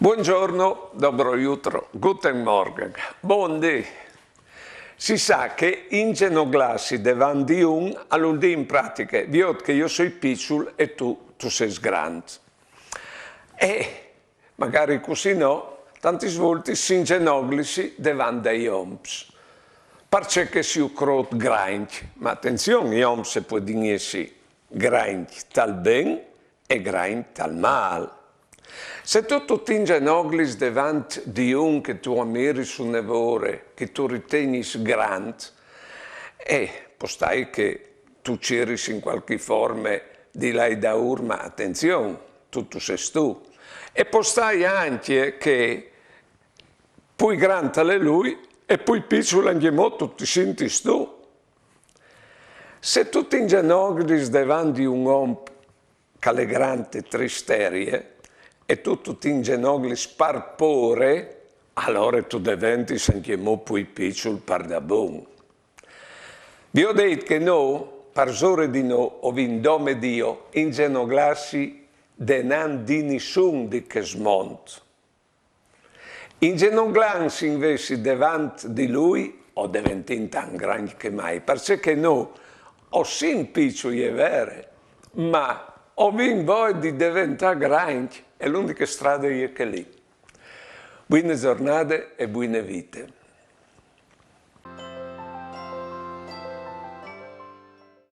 Buongiorno, dobro jutro, guten Morgen, buondì. Si sa che in genoglassi davanti di un all'udì in pratica, viot che io sono piccolo e tu sei grande. E magari così no, tanti svolti si ingenoglisi davanti ai omps. Perché che si ucrot grind, ma attenzione, gli omps può dire sì, grind tal ben e grind tal mal. Se tu ti ingenoglis davanti di un che tu ammiri sul nevore, che tu ritieni grande, postai che tu ciris in qualche forma di lei da urma, attenzione, tutto sei tu. E postai anche che poi grande è lui e poi piccolo anche mo tu ti senti tu. Se tu ti ingenoglis davanti di un uomo che è grande tristerie, e tu ti ingenogli sparpore, allora tu diventi anche mo più piccolo per da buon. Vi ho detto che noi, per sore di noi, o in nome di Dio, ingenoglassi denan di nessun di che smonto. Ingenoglarsi invece davanti di lui, o diventi tan grande che mai, perché noi, o sin piccoli è vero, ma ho voglia di diventare grande, è l'unica strada che è lì. Buone giornate e buone vite.